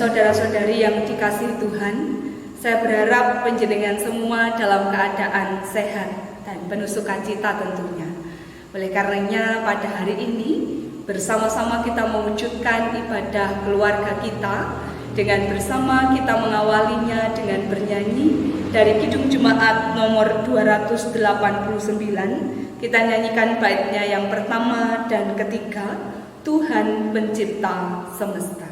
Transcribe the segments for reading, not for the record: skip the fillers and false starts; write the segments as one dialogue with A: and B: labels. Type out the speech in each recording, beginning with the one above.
A: saudara-saudari yang dikasihi Tuhan, saya berharap panjenengan semua dalam keadaan sehat dan penuh sukacita tentunya. Oleh karenanya pada hari ini bersama-sama kita mewujudkan ibadah keluarga kita dengan bersama kita mengawalinya dengan bernyanyi dari Kidung Jemaat nomor 289. Kita nyanyikan baitnya yang pertama dan ketiga, Tuhan Pencipta Semesta.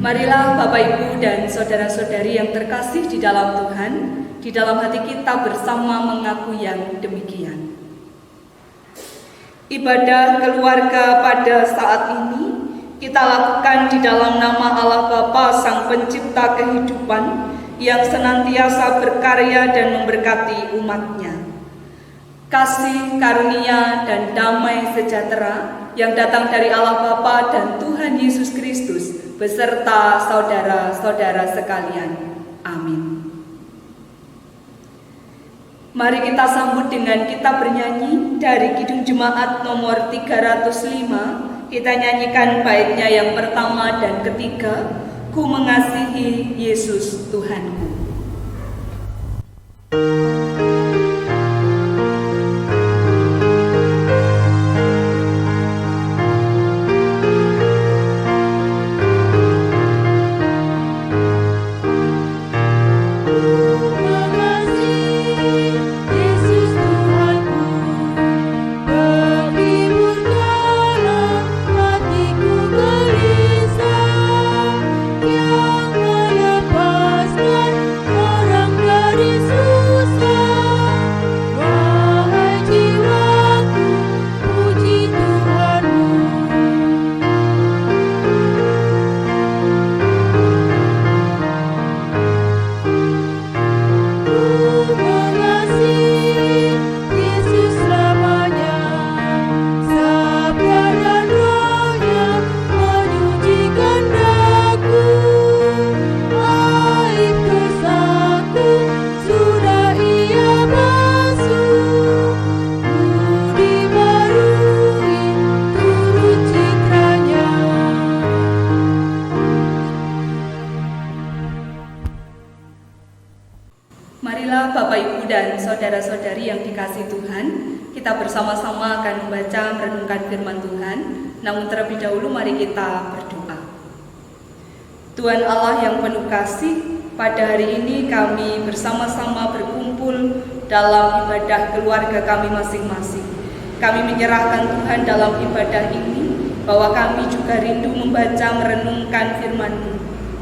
A: Marilah Bapak Ibu dan saudara-saudari yang terkasih di dalam Tuhan, di dalam hati kita bersama mengaku yang demikian. Ibadah keluarga pada saat ini kita lakukan di dalam nama Allah Bapa Sang Pencipta kehidupan yang senantiasa berkarya dan memberkati umat-Nya. Kasih, karunia, dan damai sejahtera yang datang dari Allah Bapa dan Tuhan Yesus Kristus beserta saudara-saudara sekalian. Amin. Mari kita sambut dengan kita bernyanyi dari Kidung Jemaat nomor 305. Kita nyanyikan baitnya yang pertama dan ketiga, Ku mengasihi Yesus Tuhanku. Marilah Bapak Ibu dan saudara-saudari yang dikasihi Tuhan, kita bersama-sama akan membaca merenungkan firman Tuhan. Namun terlebih dahulu mari kita berdoa. Tuhan Allah yang penuh kasih, pada hari ini kami bersama-sama berkumpul dalam ibadah keluarga kami masing-masing. Kami menyerahkan Tuhan dalam ibadah ini, bahwa kami juga rindu membaca merenungkan firman-Mu.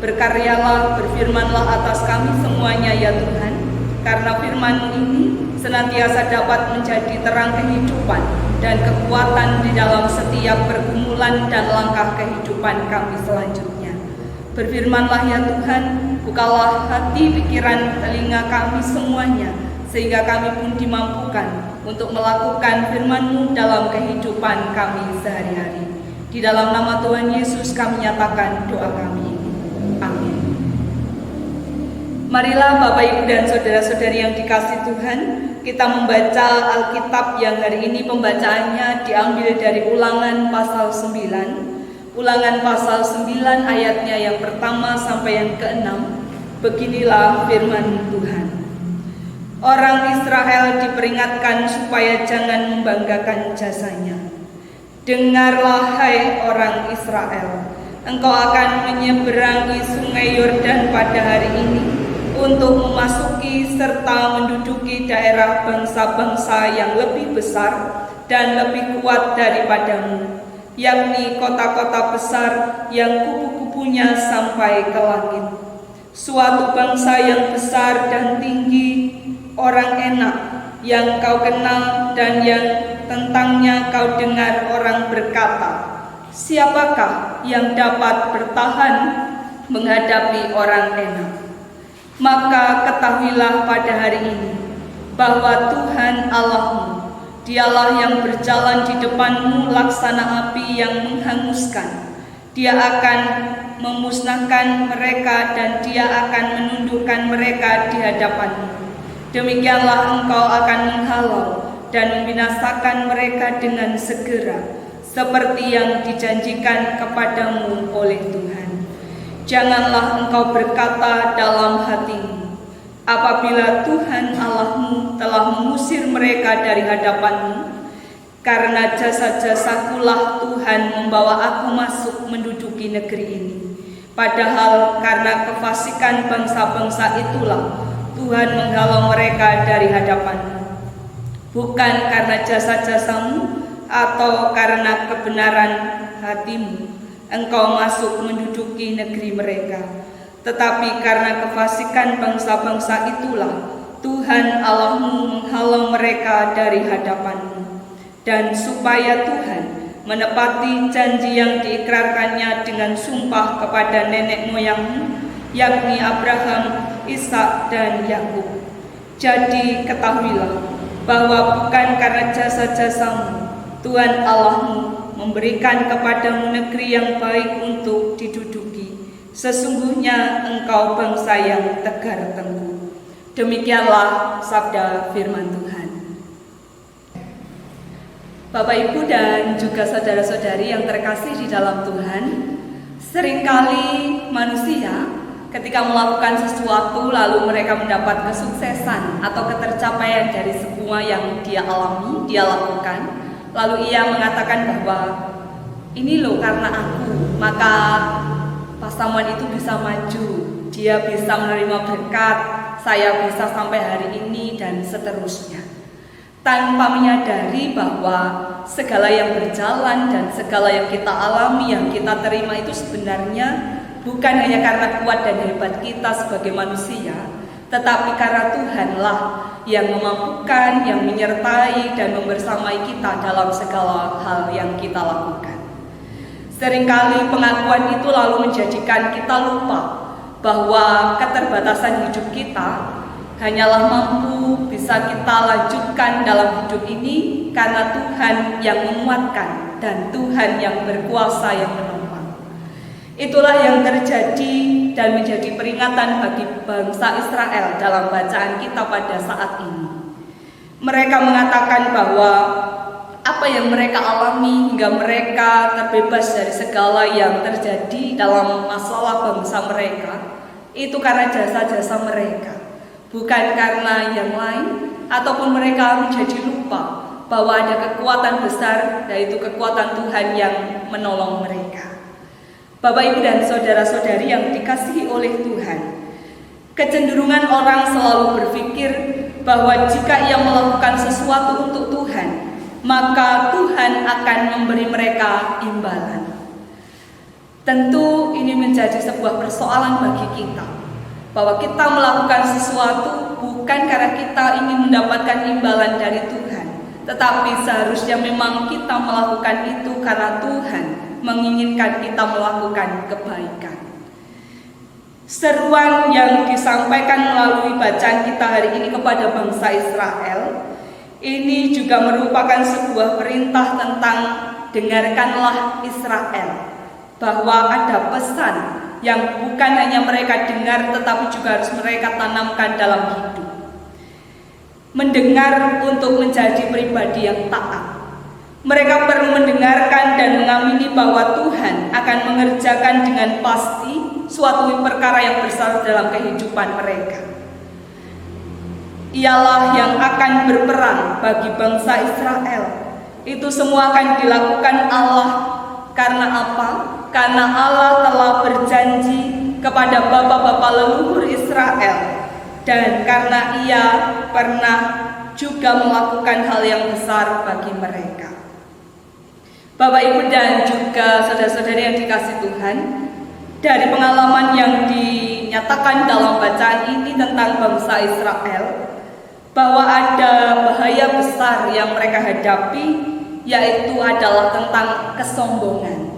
A: Berkaryalah, berfirmanlah atas kami semuanya ya Tuhan, karena firman-Mu ini senantiasa dapat menjadi terang kehidupan dan kekuatan di dalam setiap pergumulan dan langkah kehidupan kami selanjutnya. Berfirmanlah ya Tuhan, bukalah hati, pikiran, telinga kami semuanya, sehingga kami pun dimampukan untuk melakukan firman-Mu dalam kehidupan kami sehari-hari. Di dalam nama Tuhan Yesus kami nyatakan doa kami. Marilah Bapak, Ibu, dan saudara-saudari yang dikasihi Tuhan, kita membaca Alkitab yang hari ini pembacaannya diambil dari Ulangan pasal 9. Ulangan pasal 9 ayatnya yang pertama sampai yang ke-6. Beginilah firman Tuhan. Orang Israel diperingatkan supaya jangan membanggakan jasanya. Dengarlah hai orang Israel, engkau akan menyeberangi sungai Yordan pada hari ini untuk memasuki serta menduduki daerah bangsa-bangsa yang lebih besar dan lebih kuat daripadamu, yakni kota-kota besar yang kubu-kubunya sampai ke langit. Suatu bangsa yang besar dan tinggi, orang enak yang kau kenal dan yang tentangnya kau dengar orang berkata, siapakah yang dapat bertahan menghadapi orang enak? Maka ketahuilah pada hari ini bahwa Tuhan Allahmu, Dialah yang berjalan di depanmu laksana api yang menghanguskan. Dia akan memusnahkan mereka dan Dia akan menundukkan mereka di hadapanmu. Demikianlah engkau akan menghalau dan membinasakan mereka dengan segera, seperti yang dijanjikan kepadamu oleh Tuhan. Janganlah engkau berkata dalam hatimu, apabila Tuhan Allahmu telah mengusir mereka dari hadapanmu, karena jasa-jasakulah Tuhan membawa aku masuk menduduki negeri ini. Padahal karena kefasikan bangsa-bangsa itulah Tuhan menghalau mereka dari hadapanmu, bukan karena jasa-jasamu atau karena kebenaran hatimu engkau masuk menduduki negeri mereka, tetapi karena kefasikan bangsa-bangsa itulah Tuhan Allahmu menghalau mereka dari hadapanmu, dan supaya Tuhan menepati janji yang diikrarkannya dengan sumpah kepada nenek moyangmu, yakni Abraham, Ishak, dan Yakub. Jadi ketahuilah bahwa bukan karena jasa-jasamu Tuhan Allahmu memberikan kepadamu negeri yang baik untuk diduduki. Sesungguhnya engkau bangsa yang tegar tengguh. Demikianlah sabda firman Tuhan. Bapak, Ibu, dan juga saudara-saudari yang terkasih di dalam Tuhan, seringkali manusia ketika melakukan sesuatu lalu mereka mendapat kesuksesan atau ketercapaian dari semua yang dia alami, dia lakukan, lalu ia mengatakan bahwa ini loh karena aku, maka Pak Samuel itu bisa maju, dia bisa menerima berkat, saya bisa sampai hari ini, dan seterusnya. Tanpa menyadari bahwa segala yang berjalan dan segala yang kita alami, yang kita terima itu sebenarnya bukan hanya karena kuat dan hebat kita sebagai manusia, tetapi karena Tuhanlah yang memampukan, yang menyertai dan membersamai kita dalam segala hal yang kita lakukan. Seringkali pengakuan itu lalu menjadikan kita lupa bahwa keterbatasan hidup kita hanyalah mampu bisa kita lanjutkan dalam hidup ini karena Tuhan yang menguatkan dan Tuhan yang berkuasa yang menopang. Itulah yang terjadi dan menjadi peringatan bagi bangsa Israel dalam bacaan kita pada saat ini. Mereka mengatakan bahwa apa yang mereka alami hingga mereka terbebas dari segala yang terjadi dalam masalah bangsa mereka itu karena jasa-jasa mereka, bukan karena yang lain, ataupun mereka menjadi lupa bahwa ada kekuatan besar, yaitu kekuatan Tuhan yang menolong mereka. Bapak, Ibu, dan saudara-saudari yang dikasihi oleh Tuhan, kecenderungan orang selalu berpikir bahwa jika ia melakukan sesuatu untuk Tuhan, maka Tuhan akan memberi mereka imbalan. Tentu ini menjadi sebuah persoalan bagi kita, bahwa kita melakukan sesuatu bukan karena kita ingin mendapatkan imbalan dari Tuhan, tetapi seharusnya memang kita melakukan itu karena Tuhan menginginkan kita melakukan kebaikan. Seruan yang disampaikan melalui bacaan kita hari ini kepada bangsa Israel ini juga merupakan sebuah perintah tentang dengarkanlah Israel, bahwa ada pesan yang bukan hanya mereka dengar tetapi juga harus mereka tanamkan dalam hidup. Mendengar untuk menjadi pribadi yang taat. Mereka perlu mendengarkan dan mengamini bahwa Tuhan akan mengerjakan dengan pasti suatu perkara yang besar dalam kehidupan mereka. Ialah yang akan berperang bagi bangsa Israel. Itu semua akan dilakukan Allah. Karena apa? Karena Allah telah berjanji kepada bapak-bapak leluhur Israel. Dan karena Ia pernah juga melakukan hal yang besar bagi mereka. Bapak, Ibu, dan juga saudara-saudari yang dikasihi Tuhan, dari pengalaman yang dinyatakan dalam bacaan ini tentang bangsa Israel, bahwa ada bahaya besar yang mereka hadapi, yaitu adalah tentang kesombongan.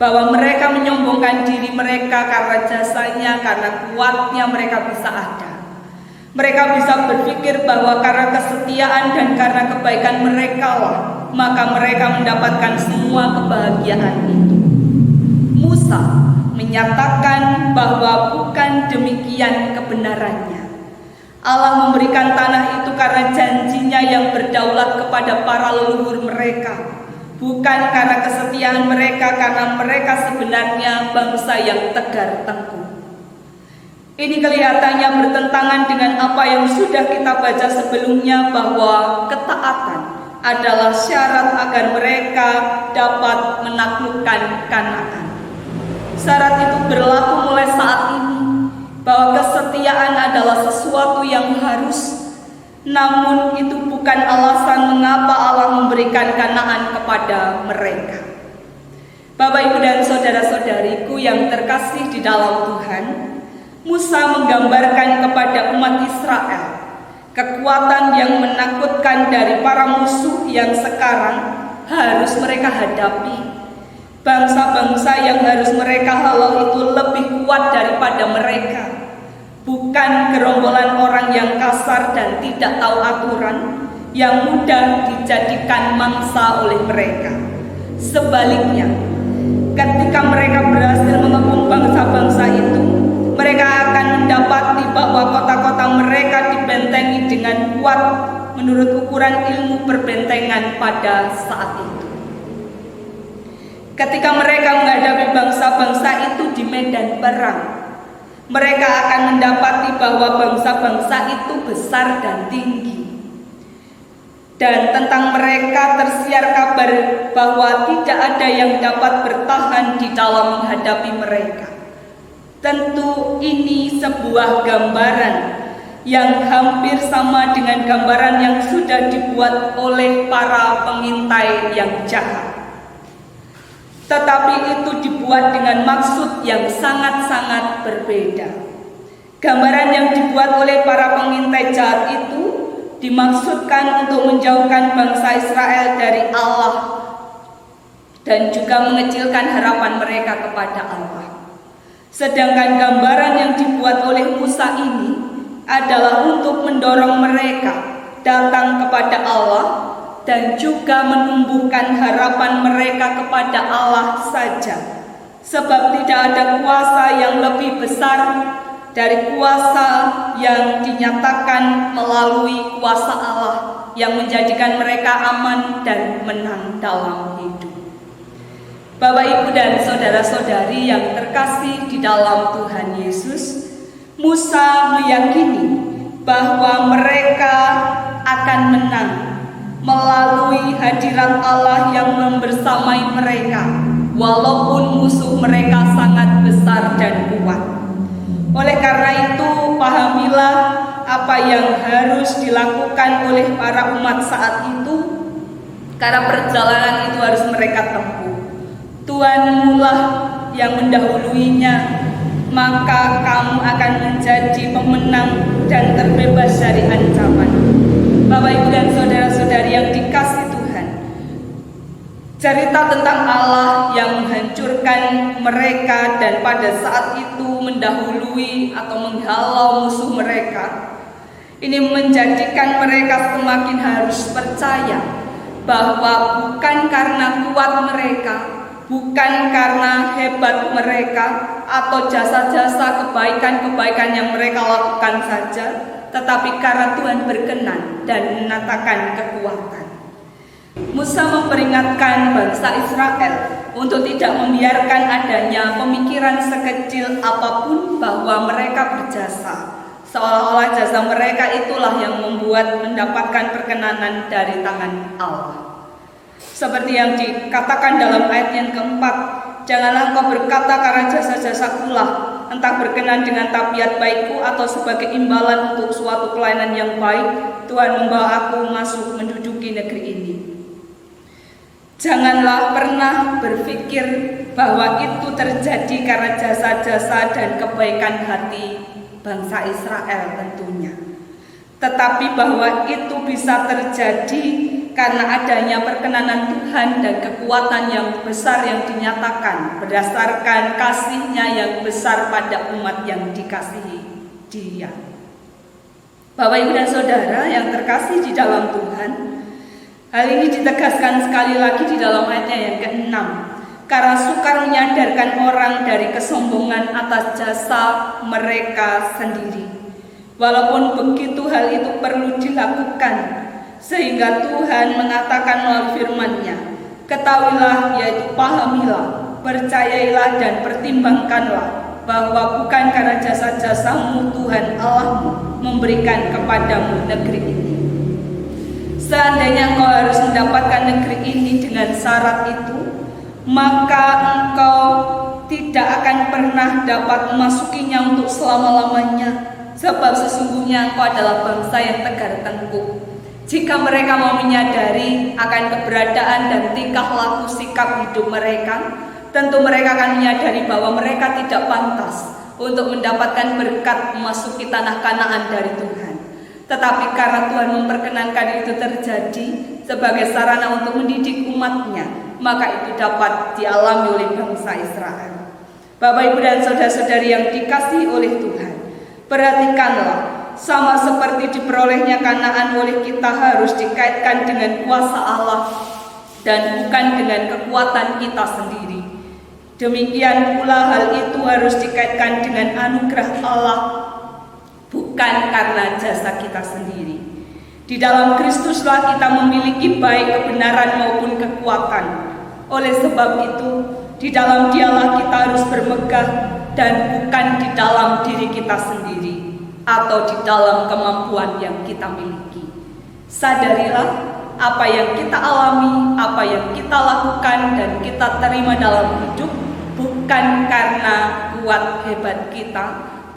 A: Bahwa mereka menyombongkan diri mereka karena jasanya, karena kuatnya mereka bisa ada. Mereka bisa berpikir bahwa karena kesetiaan dan karena kebaikan mereka lah, maka mereka mendapatkan semua kebahagiaan itu. Musa menyatakan bahwa bukan demikian kebenarannya. Allah memberikan tanah itu karena janjinya yang berdaulat kepada para leluhur mereka. Bukan karena kesetiaan mereka, karena mereka sebenarnya bangsa yang tegar tengkuk. Ini kelihatannya bertentangan dengan apa yang sudah kita baca sebelumnya, bahwa ketaatan adalah syarat agar mereka dapat menaklukkan Kanaan. Syarat itu berlaku mulai saat ini, bahwa kesetiaan adalah sesuatu yang harus, namun itu bukan alasan mengapa Allah memberikan Kanaan kepada mereka. Bapak, Ibu, dan saudara-saudariku yang terkasih di dalam Tuhan, Musa menggambarkan kepada umat Israel kekuatan yang menakutkan dari para musuh yang sekarang harus mereka hadapi. Bangsa-bangsa yang harus mereka halau itu lebih kuat daripada mereka. Bukan gerombolan orang yang kasar dan tidak tahu aturan, yang mudah dijadikan mangsa oleh mereka. Sebaliknya, ketika mereka berhasil mengepung bangsa-bangsa itu, mereka akan mendapati bahwa kota-kota mereka dibentengi dengan kuat menurut ukuran ilmu perbentengan pada saat itu. Ketika mereka menghadapi bangsa-bangsa itu di medan perang, mereka akan mendapati bahwa bangsa-bangsa itu besar dan tinggi. Dan tentang mereka tersiar kabar bahwa tidak ada yang dapat bertahan di dalam menghadapi mereka. Tentu ini sebuah gambaran yang hampir sama dengan gambaran yang sudah dibuat oleh para pengintai yang jahat. Tetapi itu dibuat dengan maksud yang sangat-sangat berbeda. Gambaran yang dibuat oleh para pengintai jahat itu dimaksudkan untuk menjauhkan bangsa Israel dari Allah dan juga mengecilkan harapan mereka kepada Allah. Sedangkan gambaran yang dibuat oleh Musa ini adalah untuk mendorong mereka datang kepada Allah dan juga menumbuhkan harapan mereka kepada Allah saja. Sebab tidak ada kuasa yang lebih besar dari kuasa yang dinyatakan melalui kuasa Allah yang menjadikan mereka aman dan menang dalam hidup. Bapak, Ibu, dan saudara-saudari yang terkasih di dalam Tuhan Yesus, Musa meyakini bahwa mereka akan menang melalui hadirat Allah yang membersamai mereka, walaupun musuh mereka sangat besar dan kuat. Oleh karena itu, pahamilah apa yang harus dilakukan oleh para umat saat itu, karena perjalanan itu harus mereka tempuh. Tuhanmulah yang mendahuluinya, maka kamu akan menjadi pemenang dan terbebas dari ancaman. Bapak, Ibu, dan saudara-saudari yang dikasihi Tuhan, cerita tentang Allah yang menghancurkan mereka dan pada saat itu mendahului atau menghalau musuh mereka, ini menjadikan mereka semakin harus percaya bahwa bukan karena kuat mereka, bukan karena hebat mereka atau jasa-jasa kebaikan-kebaikan yang mereka lakukan saja, tetapi karena Tuhan berkenan dan menyatakan kekuatan. Musa memperingatkan bangsa Israel untuk tidak membiarkan adanya pemikiran sekecil apapun bahwa mereka berjasa, seolah-olah jasa mereka itulah yang mendapatkan perkenanan dari tangan Allah. Seperti yang dikatakan dalam ayat yang keempat, janganlah engkau berkata karena jasa-jasakulah, entah berkenan dengan tabiat baikku atau sebagai imbalan untuk suatu pelayanan yang baik, Tuhan membawa aku masuk menduduki negeri ini. Janganlah pernah berpikir bahwa itu terjadi karena jasa-jasa dan kebaikan hati bangsa Israel tentunya. Tetapi bahwa itu bisa terjadi karena adanya perkenanan Tuhan dan kekuatan yang besar yang dinyatakan berdasarkan kasih-Nya yang besar pada umat yang dikasihi Dia. Bapak, Ibu, dan Saudara yang terkasih di dalam Tuhan, hal ini ditegaskan sekali lagi di dalam ayatnya yang ke-6. Karena sukar menyadarkan orang dari kesombongan atas jasa mereka sendiri. Walaupun begitu hal itu perlu dilakukan, sehingga Tuhan mengatakan melalui firman-Nya, ketahuilah, yaitu pahamilah, percayailah dan pertimbangkanlah bahwa bukan karena jasa-jasamu Tuhan Allahmu memberikan kepadamu negeri ini. Seandainya engkau harus mendapatkan negeri ini dengan syarat itu, maka engkau tidak akan pernah dapat memasukinya untuk selama-lamanya. Sebab sesungguhnya engkau adalah bangsa yang tegar tengkuk. Jika mereka mau menyadari akan keberadaan dan tingkah laku sikap hidup mereka, tentu mereka akan menyadari bahwa mereka tidak pantas untuk mendapatkan berkat memasuki tanah Kanaan dari Tuhan. Tetapi karena Tuhan memperkenankan itu terjadi sebagai sarana untuk mendidik umat-Nya, maka itu dapat dialami oleh bangsa Israel. Bapak, Ibu, dan saudara-saudari yang dikasihi oleh Tuhan, perhatikanlah, sama seperti diperolehnya Kanaan oleh kita harus dikaitkan dengan kuasa Allah dan bukan dengan kekuatan kita sendiri. Demikian pula hal itu harus dikaitkan dengan anugerah Allah, bukan karena jasa kita sendiri. Di dalam Kristuslah kita memiliki baik kebenaran maupun kekuatan. Oleh sebab itu, di dalam Dialah kita harus bermegah dan bukan di dalam diri kita sendiri atau di dalam kemampuan yang kita miliki. Sadarilah apa yang kita alami, apa yang kita lakukan dan kita terima dalam hidup bukan karena kuat hebat kita,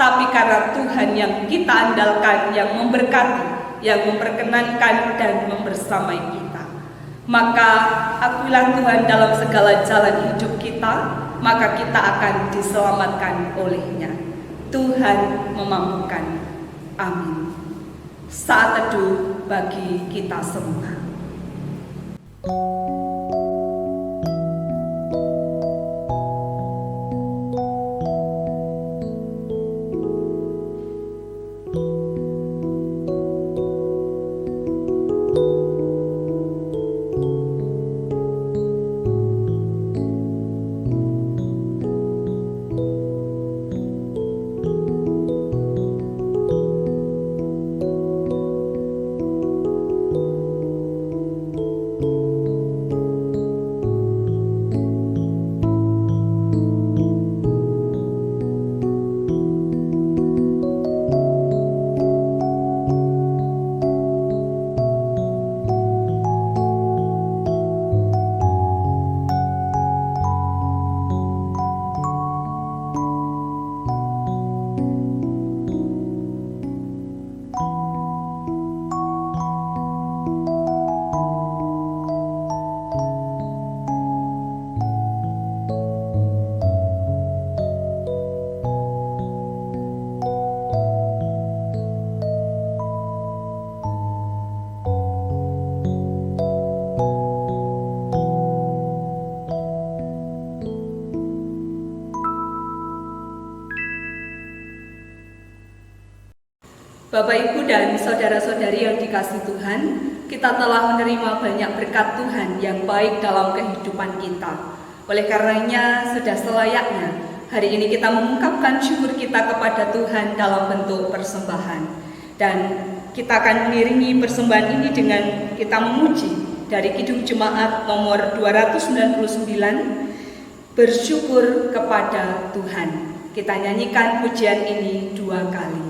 A: tapi karena Tuhan yang kita andalkan, yang memberkati, yang memperkenankan dan membersamai kita. Maka akuilah Tuhan dalam segala jalan hidup kita, maka kita akan diselamatkan oleh-Nya. Tuhan memampukan. Amin. Saat teduh bagi kita semua. Bapak, Ibu, dan saudara-saudari yang dikasihi Tuhan, kita telah menerima banyak berkat Tuhan yang baik dalam kehidupan kita. Oleh karenanya, sudah selayaknya hari ini kita mengungkapkan syukur kita kepada Tuhan dalam bentuk persembahan. Dan kita akan mengiringi persembahan ini dengan kita memuji dari Kidung Jemaat nomor 299, bersyukur kepada Tuhan. Kita nyanyikan pujian ini 2 kali.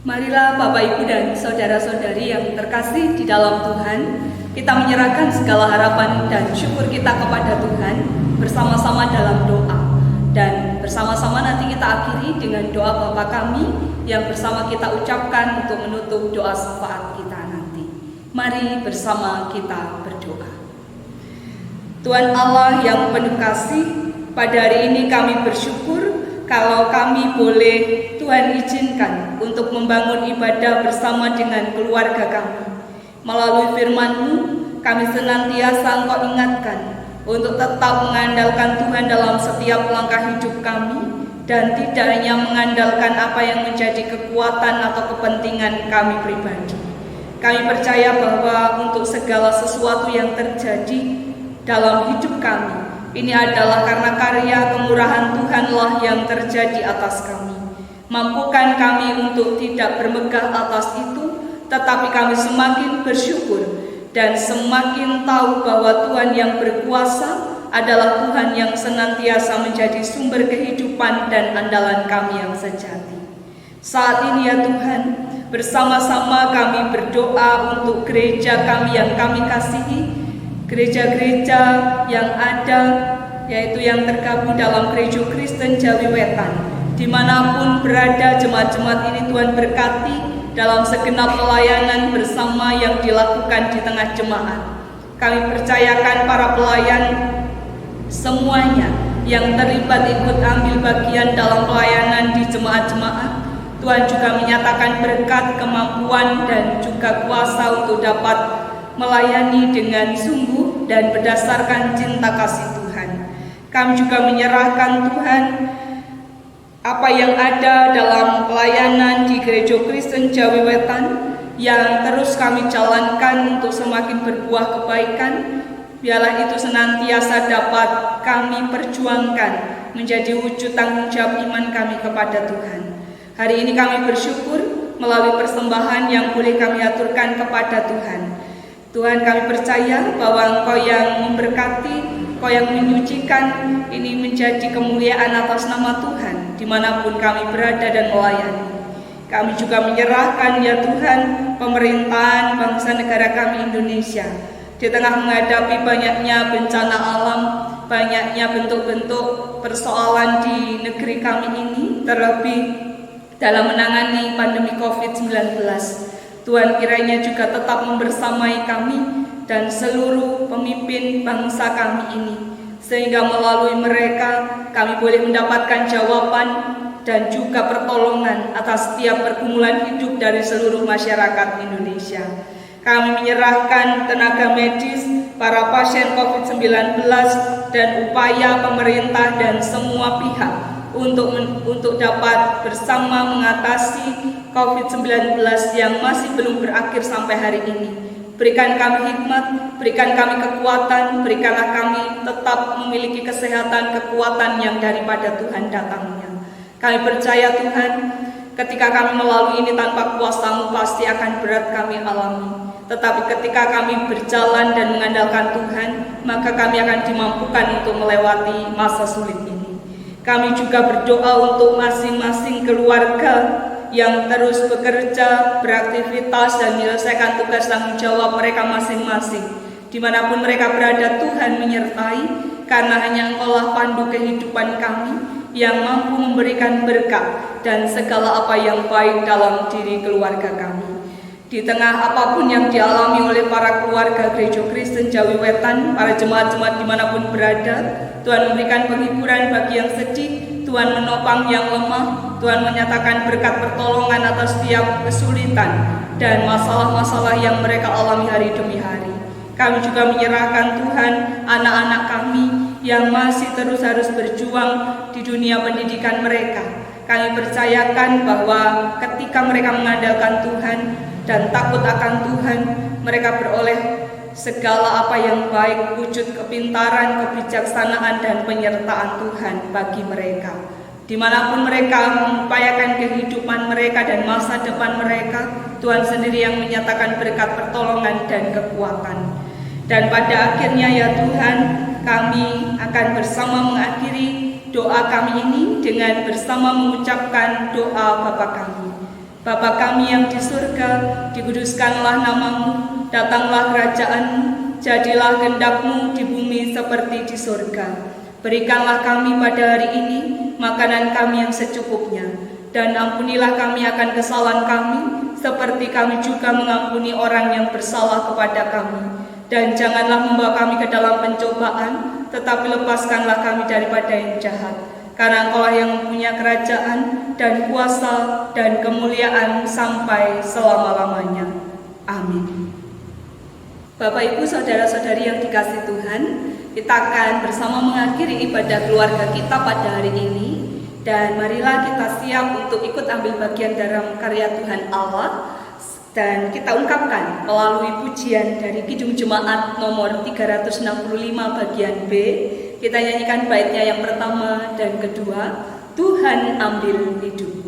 A: Marilah Bapak, Ibu, dan saudara-saudari yang terkasih di dalam Tuhan, kita menyerahkan segala harapan dan syukur kita kepada Tuhan bersama-sama dalam doa. Dan bersama-sama nanti kita akhiri dengan doa Bapa kami yang bersama kita ucapkan untuk menutup doa syafaat kita nanti. Mari bersama kita berdoa. Tuhan Allah yang penuh kasih, pada hari ini kami bersyukur kalau kami boleh Tuhan izinkan untuk membangun ibadah bersama dengan keluarga kami. Melalui firman-Mu, kami senantiasa Engkau ingatkan untuk tetap mengandalkan Tuhan dalam setiap langkah hidup kami dan tidak hanya mengandalkan apa yang menjadi kekuatan atau kepentingan kami pribadi. Kami percaya bahwa untuk segala sesuatu yang terjadi dalam hidup kami, ini adalah karena karya kemurahan Tuhanlah yang terjadi atas kami. Mampukan kami untuk tidak bermegah atas itu, tetapi kami semakin bersyukur dan semakin tahu bahwa Tuhan yang berkuasa adalah Tuhan yang senantiasa menjadi sumber kehidupan dan andalan kami yang sejati. Saat ini ya Tuhan, bersama-sama kami berdoa untuk gereja kami yang kami kasihi, gereja-gereja yang ada, yaitu yang tergabung dalam Gereja Kristen Jawi Wetan. Dimanapun berada jemaat-jemaat ini Tuhan berkati dalam segenap pelayanan bersama yang dilakukan di tengah jemaat. Kami percayakan para pelayan semuanya yang terlibat ikut ambil bagian dalam pelayanan di jemaat-jemaat. Tuhan juga menyatakan berkat, kemampuan, dan juga kuasa untuk dapat melayani dengan sungguh dan berdasarkan cinta kasih Tuhan. Kami juga menyerahkan Tuhan apa yang ada dalam pelayanan di Gereja Kristen Jawi Wetan yang terus kami jalankan untuk semakin berbuah kebaikan. Biarlah itu senantiasa dapat kami perjuangkan menjadi wujud tanggung jawab iman kami kepada Tuhan. Hari ini kami bersyukur melalui persembahan yang boleh kami aturkan kepada Tuhan. Tuhan, kami percaya bahwa Engkau yang memberkati, Engkau yang menyucikan, ini menjadi kemuliaan atas nama Tuhan dimanapun kami berada dan melayani. Kami juga menyerahkan ya Tuhan pemerintahan bangsa negara kami Indonesia di tengah menghadapi banyaknya bencana alam, banyaknya bentuk-bentuk persoalan di negeri kami ini, terlebih dalam menangani pandemi COVID-19. Tuhan kiranya juga tetap membersamai kami dan seluruh pemimpin bangsa kami ini, sehingga melalui mereka kami boleh mendapatkan jawaban dan juga pertolongan atas setiap pergumulan hidup dari seluruh masyarakat Indonesia. Kami menyerahkan tenaga medis, para pasien COVID-19, dan upaya pemerintah dan semua pihak untuk dapat bersama mengatasi COVID-19 yang masih belum berakhir sampai hari ini. Berikan kami hikmat, berikan kami kekuatan, berikanlah kami tetap memiliki kesehatan, kekuatan yang daripada Tuhan datangnya. Kami percaya Tuhan, ketika kami melalui ini tanpa kuasa-Mu pasti akan berat kami alami. tetapi ketika kami berjalan dan mengandalkan Tuhan, maka kami akan dimampukan untuk melewati masa sulit ini. Kami juga berdoa untuk masing-masing keluarga yang terus bekerja, beraktivitas, dan menyelesaikan tugas tanggung jawab mereka masing-masing. Dimanapun mereka berada, Tuhan menyertai, karena hanya Engkau-lah pandu kehidupan kami yang mampu memberikan berkat dan segala apa yang baik dalam diri keluarga kami. Di tengah apapun yang dialami oleh para keluarga Gereja Kristen Jawi Wetan, para jemaat-jemaat dimanapun berada, Tuhan memberikan penghiburan bagi yang sedih, Tuhan menopang yang lemah, Tuhan menyatakan berkat pertolongan atas setiap kesulitan dan masalah-masalah yang mereka alami hari demi hari. Kami juga menyerahkan Tuhan anak-anak kami yang masih terus harus berjuang di dunia pendidikan mereka. Kami percayakan bahwa ketika mereka mengandalkan Tuhan dan takut akan Tuhan, mereka beroleh segala apa yang baik, wujud kepintaran, kebijaksanaan, dan penyertaan Tuhan bagi mereka. Dimanapun mereka mengupayakan kehidupan mereka dan masa depan mereka, Tuhan sendiri yang menyatakan berkat pertolongan dan kekuatan. Dan pada akhirnya ya Tuhan, kami akan bersama mengakhiri doa kami ini dengan bersama mengucapkan doa Bapa kami. Bapa kami yang di surga, dikuduskanlah namamu, datanglah kerajaan-Mu, jadilah kehendak-Mu di bumi seperti di surga. Berikanlah kami pada hari ini makanan kami yang secukupnya, dan ampunilah kami akan kesalahan kami, seperti kami juga mengampuni orang yang bersalah kepada kami. Dan janganlah membawa kami ke dalam pencobaan, tetapi lepaskanlah kami daripada yang jahat. Karena Engkau-lah yang mempunyai kerajaan dan kuasa dan kemuliaan sampai selama-lamanya. Amin. Bapak, Ibu, saudara-saudari yang dikasihi Tuhan, kita akan bersama mengakhiri ibadah keluarga kita pada hari ini. Dan marilah kita siap untuk ikut ambil bagian dalam karya Tuhan Allah. Dan kita ungkapkan melalui pujian dari Kidung Jemaat nomor 365 bagian B. Kita nyanyikan baitnya yang pertama dan kedua, Tuhan ambil hidupku.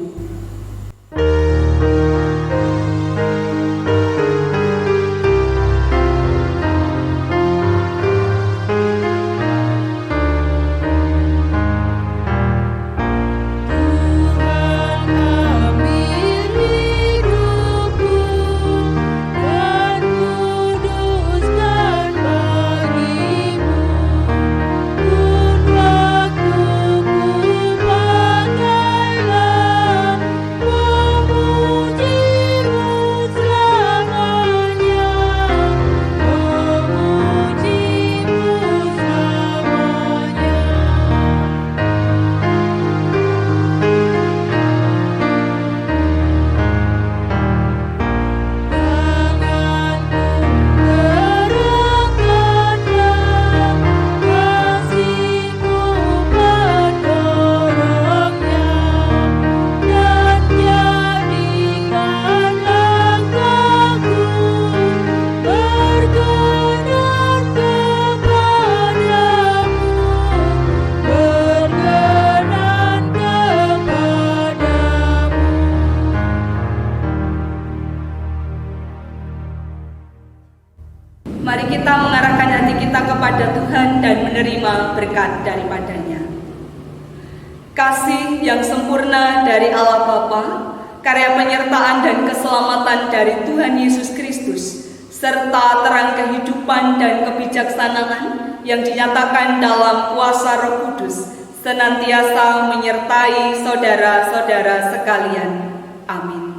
A: Mari kita mengarahkan hati kita kepada Tuhan dan menerima berkat daripadanya. Kasih yang sempurna dari Allah Bapa, karya penyertaan dan keselamatan dari Tuhan Yesus Kristus, serta terang kehidupan dan kebijaksanaan yang dinyatakan dalam kuasa Roh Kudus, senantiasa menyertai saudara-saudara sekalian. Amin.